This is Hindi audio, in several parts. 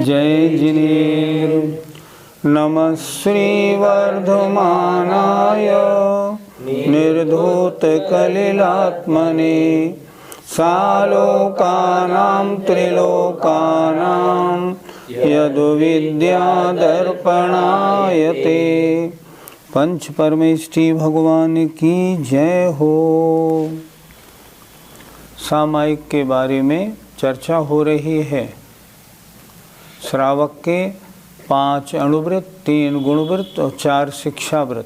जय जिनेन्द्र नमः श्रीवर्धमानाय निर्धूतकलिलात्मने सालोकानां त्रिलोकानां यद्विद्यादर्पणायते। पंच परमेष्ठी भगवान की जय हो। सामायिक के बारे में चर्चा हो रही है। श्रावक के 5 अणुव्रत, 3 गुणव्रत और 4 शिक्षाव्रत।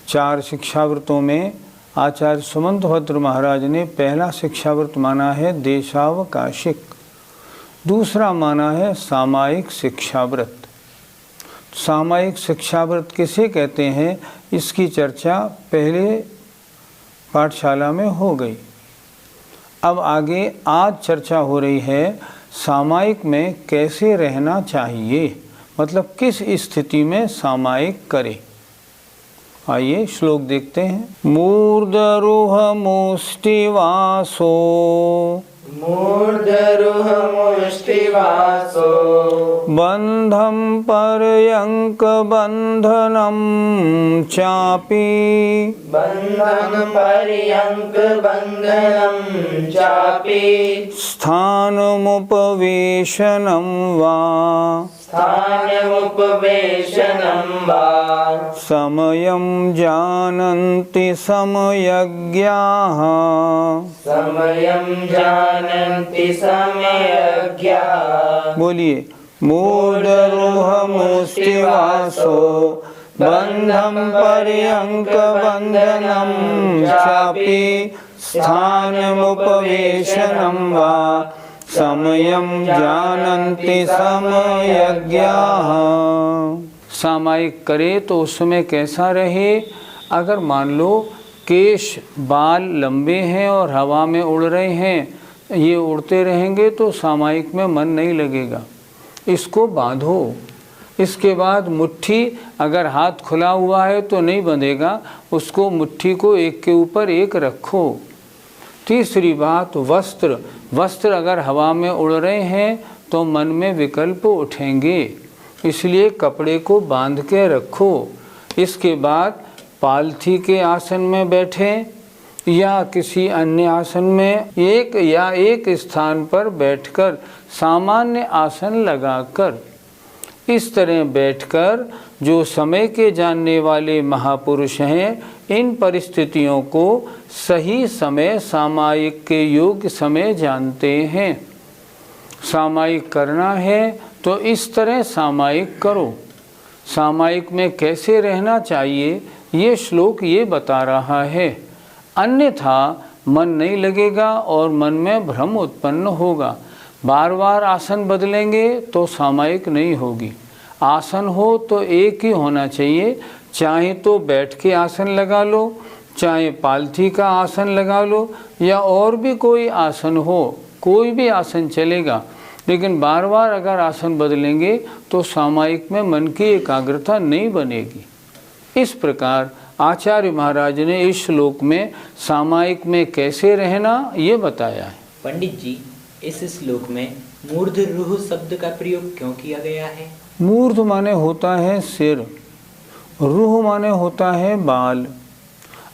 4 शिक्षाव्रतों में आचार्य सुमंत भद्र महाराज ने पहला शिक्षाव्रत माना है देशावकाशिक, दूसरा माना है सामायिक शिक्षाव्रत। सामायिक शिक्षाव्रत किसे कहते हैं, इसकी चर्चा पहले पाठशाला में हो गई। अब आगे आज चर्चा हो रही है सामायिक में कैसे रहना चाहिए, मतलब किस स्थिति में सामायिक करें। आइए श्लोक देखते हैं। मूर्धरुह मुष्टिवासो मूर्धरुह मुष्टिवासो बंधं पर्यंक बंधनं चापि बंधन पर्यंक बंधनं चापि स्थानमुपवेशनं वा स्थानमुपवेशनं वा समयं जानन्ति समयज्ञाः समयं जानन्ति समयज्ञाः। बोलिए। मूढरूह मुष्टिवासो बंधं पर्यंक बंधनं चापि स्थानमुपवेशनं वा समयं जानन्ति समयज्ञाः। सामायिक करे तो उसमें कैसा रहे। अगर मान लो केश बाल लंबे हैं और हवा में उड़ रहे हैं, ये उड़ते रहेंगे तो सामायिक में मन नहीं लगेगा, इसको बांधो। इसके बाद मुट्ठी, अगर हाथ खुला हुआ है तो नहीं बंधेगा, उसको मुट्ठी को एक के ऊपर एक रखो। तीसरी बात वस्त्र, वस्त्र अगर हवा में उड़ रहे हैं तो मन में विकल्प उठेंगे, इसलिए कपड़े को बांध के रखो। इसके बाद पालथी के आसन में बैठें या किसी अन्य आसन में एक स्थान पर बैठकर सामान्य आसन लगाकर, इस तरह बैठकर जो समय के जानने वाले महापुरुष हैं, इन परिस्थितियों को सही समय सामायिक के योग्य समय जानते हैं। सामायिक करना है तो इस तरह सामायिक करो। सामायिक में कैसे रहना चाहिए ये श्लोक ये बता रहा है, अन्यथा मन नहीं लगेगा और मन में भ्रम उत्पन्न होगा। बार बार आसन बदलेंगे तो सामायिक नहीं होगी। आसन हो तो एक ही होना चाहिए, चाहे तो बैठ के आसन लगा लो, चाहे पालथी का आसन लगा लो, या और भी कोई आसन हो, कोई भी आसन चलेगा। लेकिन बार बार अगर आसन बदलेंगे तो सामायिक में मन की एकाग्रता नहीं बनेगी। इस प्रकार आचार्य महाराज ने इस श्लोक में सामायिक में कैसे रहना ये बताया है। पंडित जी, इस श्लोक में मूर्धरूह शब्द का प्रयोग क्यों किया गया है? मूर्ध माने होता है सिर, रूह माने होता है बाल,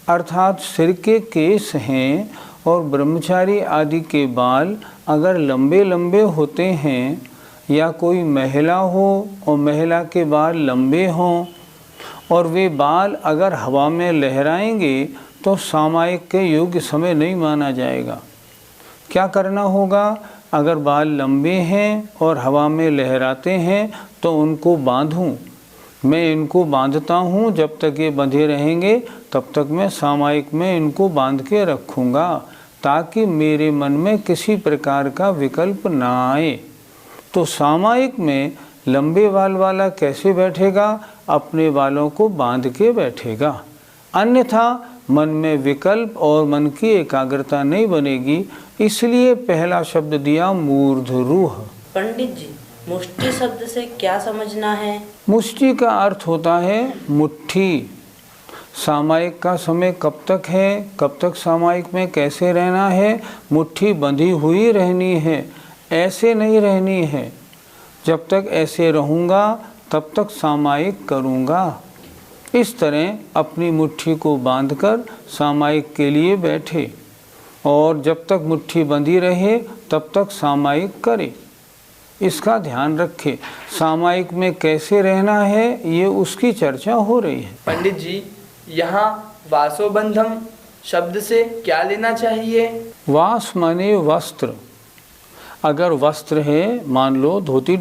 अर्थात सिर के केस हैं और ब्रह्मचारी आदि के बाल अगर लंबे लंबे होते हैं, या कोई महिला हो और महिला के बाल लंबे हों और वे बाल अगर हवा में लहराएंगे तो सामायिक के योग्य समय नहीं माना जाएगा। क्या करना होगा, अगर बाल लंबे हैं और हवा में लहराते हैं तो उनको बांधूं। मैं इनको बांधता हूँ, जब तक ये बंधे रहेंगे तब तक मैं सामायिक में इनको बांध के रखूँगा। ताकि मेरे मन में किसी प्रकार का विकल्प ना आए। तो सामायिक में लंबे बाल वाला कैसे बैठेगा? अपने बालों को बांध के बैठेगा, अन्यथा मन में विकल्प और मन की एकाग्रता नहीं बनेगी। इसलिए पहला शब्द दिया मूर्धरूह। पंडित जी, मुष्टि शब्द से क्या समझना है? मुष्टि का अर्थ होता है मुट्ठी। सामायिक का समय कब तक है? कब तक सामायिक में कैसे रहना है? मुट्ठी बंधी हुई रहनी है, ऐसे नहीं रहनी है। जब तक ऐसे रहूँगा तब तक सामायिक करूँगा। इस तरह अपनी मुट्ठी को बांधकर सामायिक के लिए बैठे और जब तक मुट्ठी बंधी रहे तब तक सामायिक करे। इसका ध्यान रखे। सामायिक में कैसे रहना है ये उसकी चर्चा हो रही है। पंडित जी, यहाँ वासोबंधम शब्द से क्या लेना चाहिए? वास माने वस्त्र। अगर वस्त्र है, मान लो धोती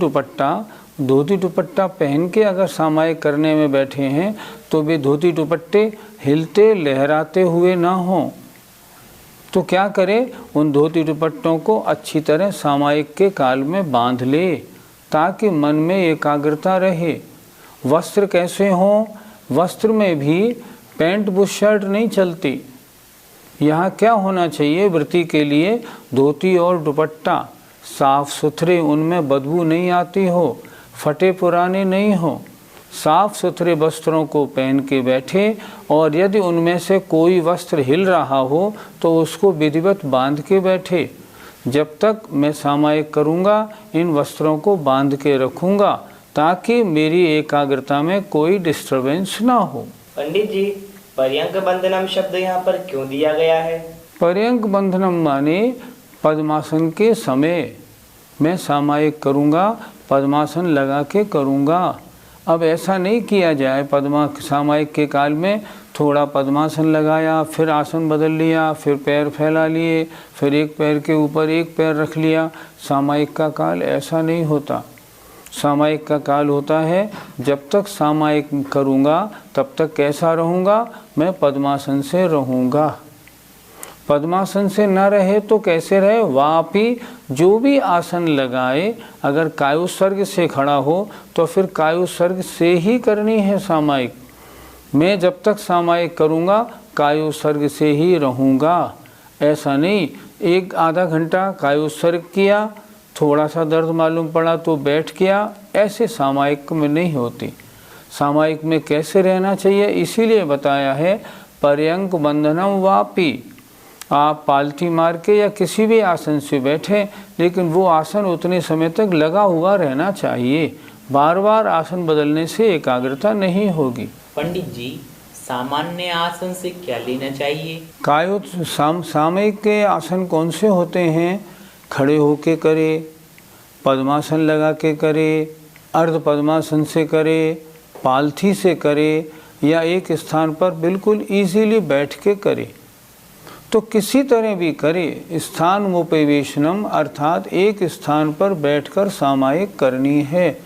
दुपट्टा पहन के अगर सामायिक करने में बैठे हैं तो वे धोती दुपट्टे हिलते लहराते हुए ना हों। तो क्या करें? उन धोती दुपट्टों को अच्छी तरह सामायिक के काल में बांध ले ताकि मन में एकाग्रता रहे। वस्त्र कैसे हों? वस्त्र में भी पैंट बुशर्ट नहीं चलती। यहाँ क्या होना चाहिए? व्रती के लिए धोती और दुपट्टा साफ सुथरे, उनमें बदबू नहीं आती हो, फटे पुराने नहीं हो, साफ सुथरे वस्त्रों को पहन के बैठे और यदि उनमें से कोई वस्त्र हिल रहा हो तो उसको विधिवत बांध के बैठे। जब तक मैं सामायिक करूँगा इन वस्त्रों को बांध के रखूँगा ताकि मेरी एकाग्रता में कोई डिस्टर्बेंस ना हो। पंडित जी, पर्यंक बंधनम शब्द यहाँ पर क्यों दिया गया है? पर्यंक बंधनम माने पद्मासन के समय मैं सामायिक करूँगा, पद्मासन लगा के करूँगा। अब ऐसा नहीं किया जाए सामायिक के काल में थोड़ा पद्मासन लगाया, फिर आसन बदल लिया, फिर पैर फैला लिए, फिर एक पैर के ऊपर एक पैर रख लिया। सामायिक का काल ऐसा नहीं होता। सामायिक का काल होता है जब तक सामायिक करूँगा तब तक कैसा रहूँगा? मैं पद्मासन से रहूँगा। पद्मासन से न रहे तो कैसे रहे? वापी जो भी आसन लगाए, अगर कायोत्सर्ग से खड़ा हो तो फिर कायोत्सर्ग से ही करनी है सामायिक। मैं जब तक सामायिक करूँगा कायोत्सर्ग से ही रहूँगा। ऐसा नहीं एक आधा घंटा कायोत्सर्ग किया, थोड़ा सा दर्द मालूम पड़ा तो बैठ गया, ऐसे सामायिक में नहीं होती। सामायिक में कैसे रहना चाहिए इसीलिए बताया है पर्यंक बंधनम वापी। आप पालथी मार के या किसी भी आसन से बैठे, लेकिन वो आसन उतने समय तक लगा हुआ रहना चाहिए। बार बार आसन बदलने से एकाग्रता नहीं होगी। पंडित जी, सामान्य आसन से क्या लेना चाहिए? सामयिक के आसन कौन से होते हैं? खड़े होके करे, पद्मासन लगा के करे, अर्ध पद्मासन से करे, पालथी से करे या एक स्थान पर बिल्कुल इजीली बैठ के करे। तो किसी तरह भी करे, स्थान उपवेशनम अर्थात एक स्थान पर बैठकर सामायिक करनी है।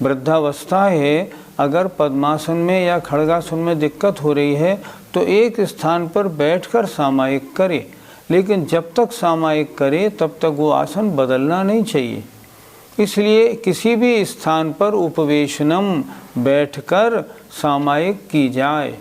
वृद्धावस्था है, अगर पद्मासन में या खड़गासन में दिक्कत हो रही है तो एक स्थान पर बैठकर सामायिक करे, लेकिन जब तक सामायिक करे तब तक वो आसन बदलना नहीं चाहिए। इसलिए किसी भी स्थान पर उपवेशनम बैठकर सामायिक की जाए।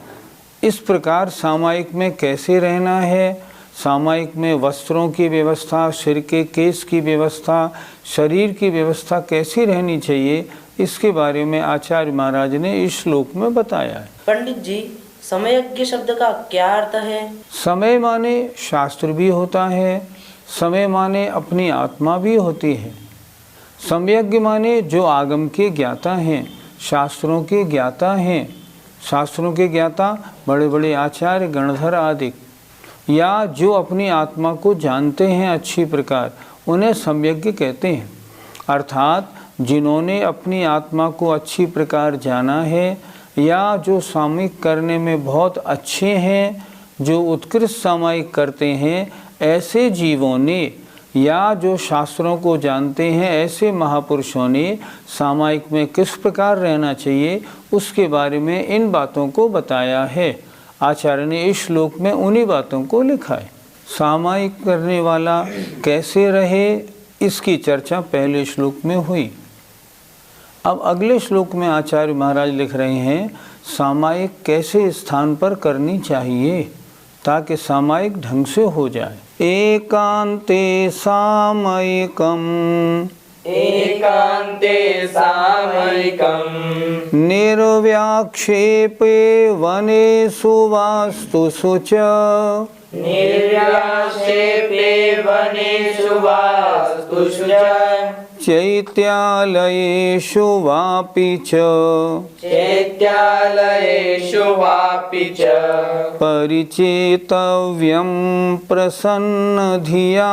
इस प्रकार सामायिक में कैसे रहना है? सामायिक में वस्त्रों की व्यवस्था, सिर के केस की व्यवस्था, शरीर की व्यवस्था कैसी रहनी चाहिए, इसके बारे में आचार्य महाराज ने इस श्लोक में बताया है। पंडित जी, समयज्ञ शब्द का क्या अर्थ है? समय माने शास्त्र भी होता है, समय माने अपनी आत्मा भी होती है। समयज्ञ माने जो आगम के ज्ञाता हैं, शास्त्रों के ज्ञाता हैं। शास्त्रों के ज्ञाता बड़े बड़े आचार्य, गणधर आदि, या जो अपनी आत्मा को जानते हैं अच्छी प्रकार, उन्हें सम्यज्ञ कहते हैं। अर्थात जिन्होंने अपनी आत्मा को अच्छी प्रकार जाना है या जो सामयिक करने में बहुत अच्छे हैं, जो उत्कृष्ट सामयिक करते हैं, ऐसे जीवों ने या जो शास्त्रों को जानते हैं, ऐसे महापुरुषों ने सामयिक में किस प्रकार रहना चाहिए उसके बारे में इन बातों को बताया है। आचार्य ने इस श्लोक में उन्हीं बातों को लिखा है। सामायिक करने वाला कैसे रहे, इसकी चर्चा पहले श्लोक में हुई। अब अगले श्लोक में आचार्य महाराज लिख रहे हैं सामायिक कैसे स्थान पर करनी चाहिए ताकि सामायिक ढंग से हो जाए। एकांते सामयिकम एकांते सामयिकम् निर्व्याक्षेपे वनेषु वास्तुषु च निर्व्याक्षेपे वनेषु वास्तुषु च चैत्यालयेषु वापि च चैत्यालयेषु वापि च परिचेतव्यं प्रसन्नधिया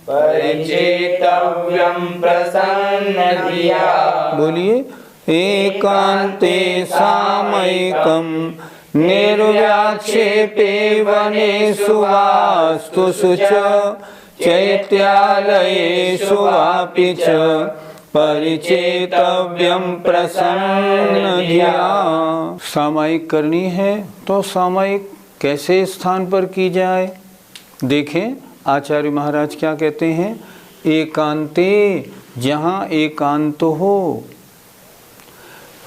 परिचेतव्यं प्रसन्नधिया। बोलिए एकांते सामयिकं निर्व्याक्षेपे वनेषु वास्तुषु च चैत्यालयेषु वापि च परिचेतव्यं प्रसन्नधिया। सामायिक करनी है तो सामायिक कैसे स्थान पर की जाए। देखें आचार्य महाराज क्या कहते हैं, एकांते जहाँ एकांत हो,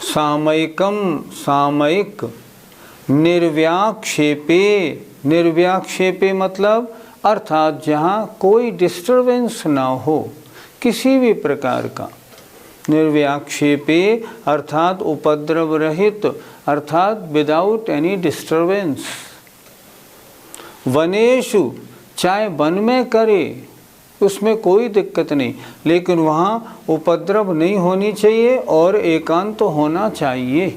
सामयिकम सामयिक, निर्व्याक्षेपे निर्व्याक्षेपे मतलब अर्थात जहाँ कोई डिस्टरबेंस ना हो किसी भी प्रकार का। निर्व्याक्षेपे अर्थात उपद्रव रहित, अर्थात विदाउट एनी डिस्टरबेंस। वनेषु चाहे वन में करे उसमें कोई दिक्कत नहीं, लेकिन वहाँ उपद्रव नहीं होनी चाहिए और एकांत होना चाहिए।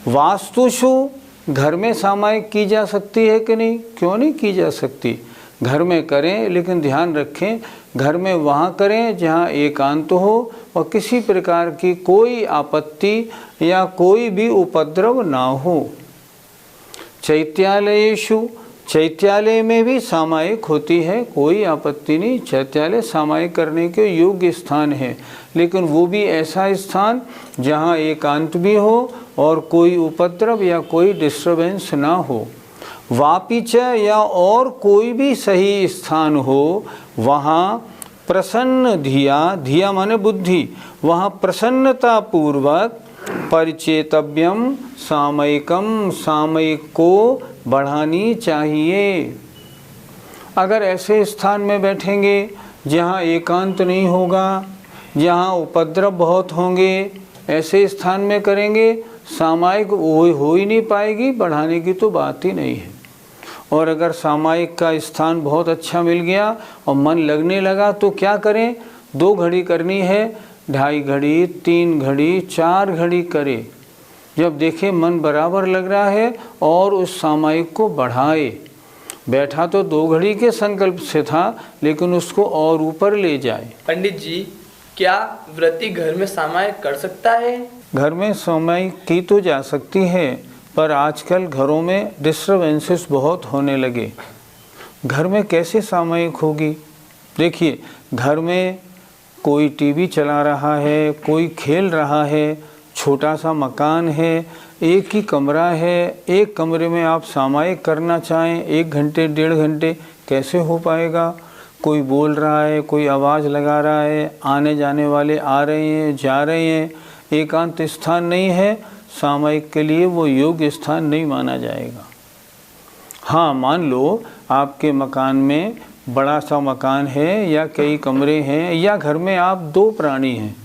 वास्तुषु घर में सामायिक की जा सकती है कि नहीं, क्यों नहीं की जा सकती। घर में करें लेकिन ध्यान रखें घर में वहाँ करें जहाँ एकांत हो और किसी प्रकार की कोई आपत्ति या कोई भी उपद्रव ना हो। चैत्यालयेषु चैत्यालय में भी सामायिक होती है, कोई आपत्ति नहीं, चैत्यालय सामायिक करने के योग्य स्थान है, लेकिन वो भी ऐसा स्थान जहाँ एकांत भी हो और कोई उपद्रव या कोई डिस्टरबेंस ना हो। वापिच या और कोई भी सही स्थान हो, वहाँ प्रसन्न धिया, धिया माने बुद्धि, वहाँ प्रसन्नता पूर्वक परिचेतव्यम सामयिकम, सामयिक को बढ़ानी चाहिए। अगर ऐसे स्थान में बैठेंगे जहाँ एकांत नहीं होगा, जहाँ उपद्रव बहुत होंगे, ऐसे स्थान में करेंगे सामायिक हो ही नहीं पाएगी, बढ़ाने की तो बात ही नहीं है। और अगर सामायिक का स्थान बहुत अच्छा मिल गया और मन लगने लगा तो क्या करें, 2 घड़ी करनी है, 2.5 घड़ी, 3 घड़ी, 4 घड़ी करे। जब देखे मन बराबर लग रहा है और उस सामायिक को बढ़ाए। बैठा तो 2 घड़ी के संकल्प से था, लेकिन उसको और ऊपर ले जाए। पंडित जी, क्या व्रती घर में सामायिक कर सकता है? घर में सामायिक की तो जा सकती है, पर आजकल घरों में डिस्टर्बेंसेस बहुत होने लगे। घर में कैसे सामायिक होगी। देखिए घर में कोई टीवी चला रहा है, कोई खेल रहा है, छोटा सा मकान है, एक ही कमरा है, एक कमरे में आप सामायिक करना चाहें 1 घंटे 1.5 घंटे, कैसे हो पाएगा। कोई बोल रहा है, कोई आवाज़ लगा रहा है, आने जाने वाले आ रहे हैं जा रहे हैं, एकांत स्थान नहीं है, सामायिक के लिए वो योग्य स्थान नहीं माना जाएगा। हाँ, मान लो आपके मकान में बड़ा सा मकान है या कई कमरे हैं, या घर में आप 2 प्राणी हैं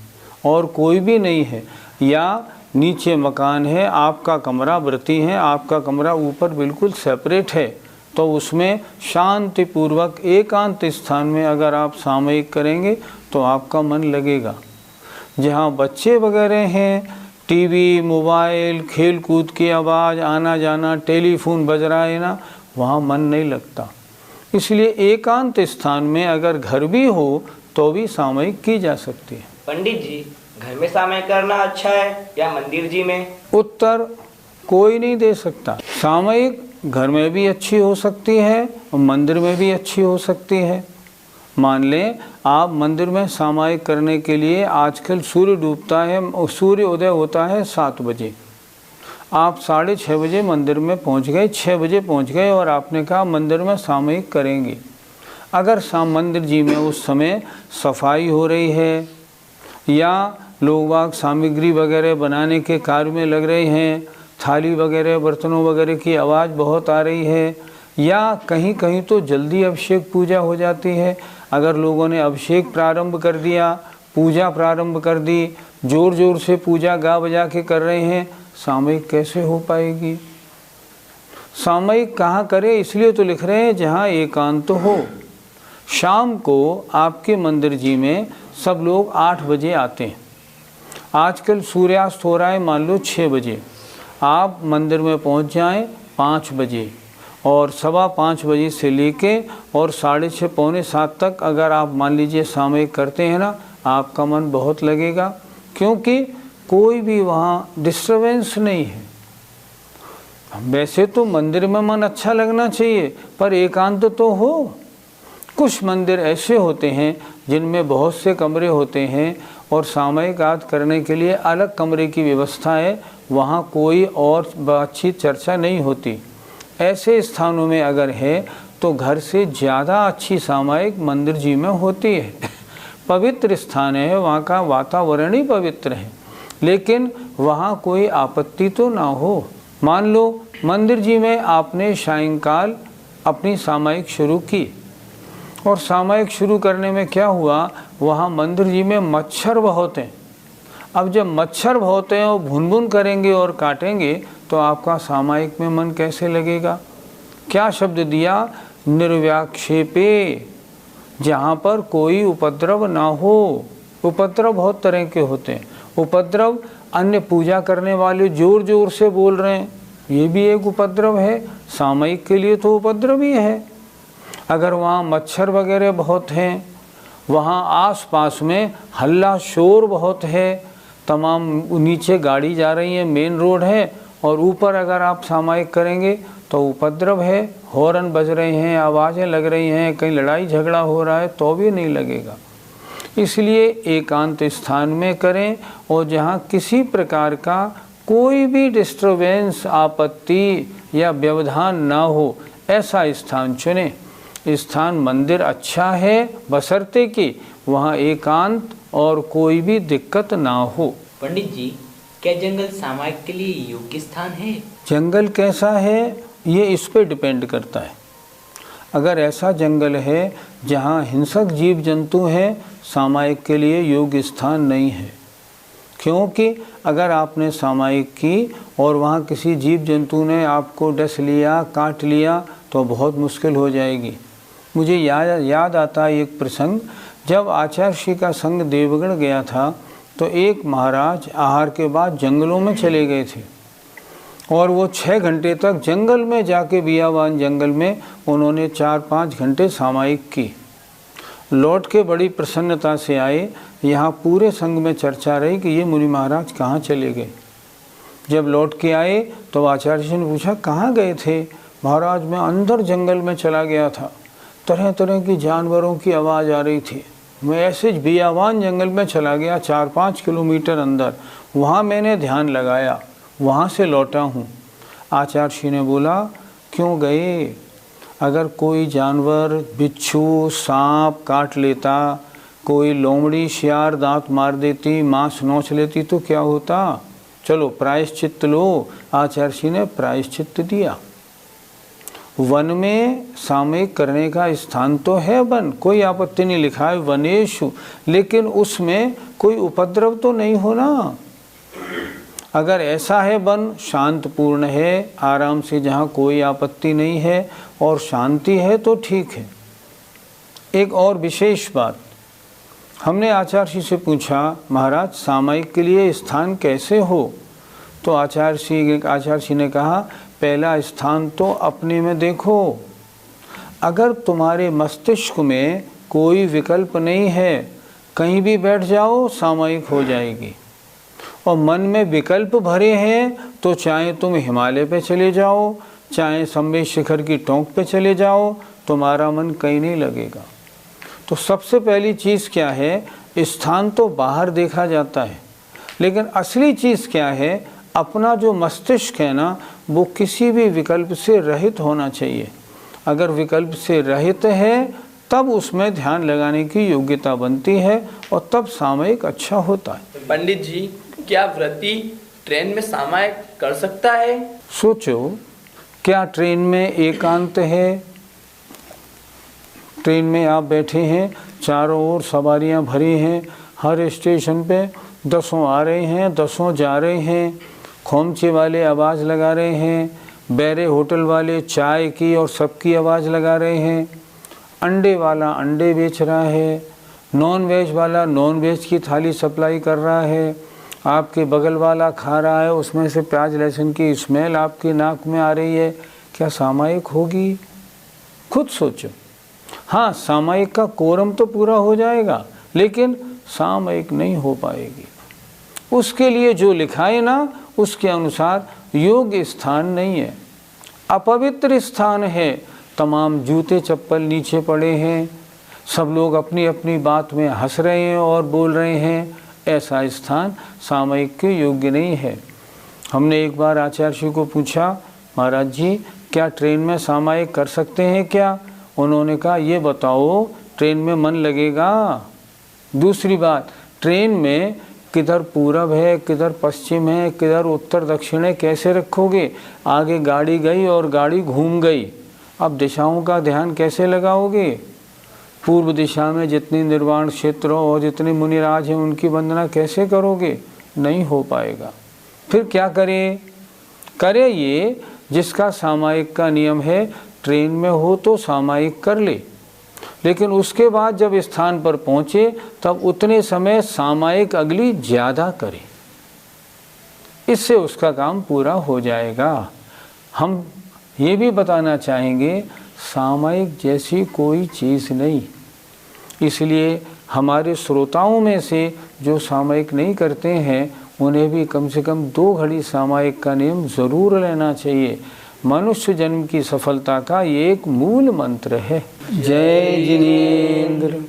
और कोई भी नहीं है, या नीचे मकान है, आपका कमरा व्रती है, आपका कमरा ऊपर बिल्कुल सेपरेट है, तो उसमें शांतिपूर्वक एकांत स्थान में अगर आप सामयिक करेंगे तो आपका मन लगेगा। जहाँ बच्चे वगैरह हैं, टीवी, मोबाइल, खेल कूद की आवाज़, आना जाना, टेलीफोन बज रहा है ना, वहाँ मन नहीं लगता। इसलिए एकांत स्थान में अगर घर भी हो तो भी सामयिक की जा सकती है। पंडित जी, घर में सामयिक करना अच्छा है या मंदिर जी में? उत्तर कोई नहीं दे सकता। सामयिक घर में भी अच्छी हो सकती है और मंदिर में भी अच्छी हो सकती है। मान लें आप मंदिर में सामायिक करने के लिए आजकल सूर्य डूबता है और सूर्य उदय होता है 7 बजे। आप 6:30 बजे मंदिर में पहुंच गए, 6 बजे पहुंच गए और आपने कहा मंदिर में सामूहिक करेंगे। अगर मंदिर जी में उस समय सफाई हो रही है या लोग बाग सामग्री वगैरह बनाने के कार्य में लग रहे हैं, थाली वगैरह बर्तनों वगैरह की आवाज़ बहुत आ रही है, या कहीं कहीं तो जल्दी अभिषेक पूजा हो जाती है। अगर लोगों ने अभिषेक प्रारंभ कर दिया, पूजा प्रारंभ कर दी, ज़ोर ज़ोर से पूजा गा बजा के कर रहे हैं, सामूहिक कैसे हो पाएगी? सामूहिक कहाँ करें? इसलिए तो लिख रहे हैं जहाँ एकांत हो। शाम को आपके मंदिर जी में सब लोग 8 बजे आते हैं। आजकल सूर्यास्त हो रहा है मान लो 6 बजे, आप मंदिर में पहुंच जाएं 5 बजे, और 5:15 बजे से लेके और 6:30 पौने 7 तक अगर आप मान लीजिए सामूहिक करते हैं ना, आपका मन बहुत लगेगा, क्योंकि कोई भी वहाँ डिस्टरबेंस नहीं है। वैसे तो मंदिर में मन अच्छा लगना चाहिए, पर एकांत तो हो। कुछ मंदिर ऐसे होते हैं जिनमें बहुत से कमरे होते हैं और सामूहिक आरती करने के लिए अलग कमरे की व्यवस्था है, वहाँ कोई और बातचीत चर्चा नहीं होती। ऐसे स्थानों में अगर है तो घर से ज़्यादा अच्छी सामूहिक मंदिर जी में होती है। पवित्र स्थान है, वहाँ का वातावरण ही पवित्र है, लेकिन वहाँ कोई आपत्ति तो ना हो। मान लो मंदिर जी में आपने सायंकाल अपनी सामूहिक शुरू की, और सामूहिक शुरू करने में क्या हुआ, वहाँ मंदिर जी में मच्छर बहुत हैं। अब जब मच्छर बहुत हैं और भुन-भुन करेंगे और काटेंगे तो आपका सामूहिक में मन कैसे लगेगा? क्या शब्द दिया? निर्व्याक्षेपे, जहाँ पर कोई उपद्रव ना हो। उपद्रव बहुत तरह के होते हैं। उपद्रव, अन्य पूजा करने वाले ज़ोर ज़ोर से बोल रहे हैं, ये भी एक उपद्रव है। सामूहिक के लिए तो उपद्रव ही है। अगर वहाँ मच्छर वगैरह बहुत हैं, वहाँ आस-पास में हल्ला शोर बहुत है, तमाम नीचे गाड़ी जा रही है, मेन रोड है, और ऊपर अगर आप सामूहिक करेंगे तो उपद्रव है, हॉर्न बज रहे हैं, आवाज़ें लग रही हैं, कहीं लड़ाई झगड़ा हो रहा है तो भी नहीं लगेगा। इसलिए एकांत स्थान में करें और जहाँ किसी प्रकार का कोई भी डिस्टरबेंस, आपत्ति या व्यवधान ना हो, ऐसा स्थान चुनें। स्थान मंदिर अच्छा है बशर्ते कि वहाँ एकांत और कोई भी दिक्कत ना हो। पंडित जी, क्या जंगल सामूहिक के लिए योग्य स्थान है? जंगल कैसा है ये इस पे डिपेंड करता है। अगर ऐसा जंगल है जहाँ हिंसक जीव जंतु हैं, सामूहिक के लिए योग्य स्थान नहीं है, क्योंकि अगर आपने सामूहिक की और वहाँ किसी जीव जंतु ने आपको डस लिया, काट लिया तो बहुत मुश्किल हो जाएगी। मुझे याद आता है एक प्रसंग, जब आचार्य श्री का संग देवगढ़ गया था तो एक महाराज आहार के बाद जंगलों में चले गए थे, और वो 6 घंटे तक जंगल में जाके बियावान जंगल में उन्होंने 4-5 घंटे सामूहिक की। लौट के बड़ी प्रसन्नता से आए। यहाँ पूरे संघ में चर्चा रही कि ये मुनि महाराज कहाँ चले गए। जब लौट के आए तो आचार्य जी ने पूछा कहाँ गए थे? महाराज मैं अंदर जंगल में चला गया था, तरह तरह की जानवरों की आवाज़ आ रही थी, मैं ऐसे बियावान जंगल में चला गया 4-5 किलोमीटर अंदर, वहाँ मैंने ध्यान लगाया, वहाँ से लौटा हूँ। आचार्य जी ने बोला क्यों गए? अगर कोई जानवर बिच्छू सांप काट लेता, कोई लोमड़ी शियार दांत मार देती, मांस नोच लेती तो क्या होता? चलो प्रायश्चित्त लो। आचार्य जी ने प्रायश्चित्त दिया। वन में सामूहिक करने का स्थान तो है वन, कोई आपत्ति नहीं, लिखा है वनेषु, लेकिन उसमें कोई उपद्रव तो नहीं होना। अगर ऐसा है वन शांतपूर्ण है, आराम से, जहाँ कोई आपत्ति नहीं है और शांति है तो ठीक है। एक और विशेष बात, हमने आचार्य जी से पूछा महाराज सामूहिक के लिए स्थान कैसे हो? तो आचार्य जी ने कहा पहला स्थान तो अपने में देखो। अगर तुम्हारे मस्तिष्क में कोई विकल्प नहीं है, कहीं भी बैठ जाओ सामूहिक हो जाएगी। और मन में विकल्प भरे हैं तो चाहे तुम हिमालय पे चले जाओ, चाहे संबे शिखर की टोंक पे चले जाओ, तुम्हारा मन कहीं नहीं लगेगा। तो सबसे पहली चीज़ क्या है? स्थान तो बाहर देखा जाता है, लेकिन असली चीज़ क्या है? अपना जो मस्तिष्क है ना वो किसी भी विकल्प से रहित होना चाहिए। अगर विकल्प से रहित है तब उसमें ध्यान लगाने की योग्यता बनती है और तब सामयिक अच्छा होता है। पंडित जी, क्या व्रती ट्रेन में सामायिक कर सकता है? सोचो, क्या ट्रेन में एकांत है? ट्रेन में आप बैठे हैं, चारों ओर सवारियां भरी हैं, हर स्टेशन पे 10 आ रहे हैं, 10 जा रहे हैं, खोमचे वाले आवाज़ लगा रहे हैं, बैरे होटल वाले चाय की और सबकी आवाज़ लगा रहे हैं, अंडे वाला अंडे बेच रहा है, नॉन वेज वाला नॉन वेज की थाली सप्लाई कर रहा है, आपके बगल वाला खा रहा है, उसमें से प्याज लहसुन की स्मेल आपकी नाक में आ रही है। क्या सामायिक होगी? खुद सोचो। हाँ, सामायिक का कोरम तो पूरा हो जाएगा, लेकिन सामयिक नहीं हो पाएगी। उसके लिए जो लिखा है ना उसके अनुसार योग्य स्थान नहीं है, अपवित्र स्थान है। तमाम जूते चप्पल नीचे पड़े हैं, सब लोग अपनी अपनी बात में हंस रहे हैं और बोल रहे हैं, ऐसा स्थान सामयिक के योग्य नहीं है। हमने एक बार आचार्य जी को पूछा, महाराज जी क्या ट्रेन में सामयिक कर सकते हैं क्या? उन्होंने कहा, ये बताओ ट्रेन में मन लगेगा? दूसरी बात, ट्रेन में किधर पूरब है, किधर पश्चिम है, किधर उत्तर दक्षिण है, कैसे रखोगे? आगे गाड़ी गई और गाड़ी घूम गई, अब दिशाओं का ध्यान कैसे लगाओगे? पूर्व दिशा में जितनी निर्वाण क्षेत्र और जितने मुनिराज हैं उनकी वंदना कैसे करोगे? नहीं हो पाएगा। फिर क्या करे? करे ये जिसका सामायिक का नियम है, ट्रेन में हो तो सामायिक कर ले, लेकिन उसके बाद जब स्थान पर पहुँचे तब उतने समय सामायिक अगली ज़्यादा करे, इससे उसका काम पूरा हो जाएगा। हम ये भी बताना चाहेंगे, सामायिक जैसी कोई चीज़ नहीं। इसलिए हमारे श्रोताओं में से जो सामायिक नहीं करते हैं उन्हें भी कम से कम 2 घड़ी सामायिक का नियम ज़रूर लेना चाहिए। मनुष्य जन्म की सफलता का ये एक मूल मंत्र है। जय जिनेंद्र।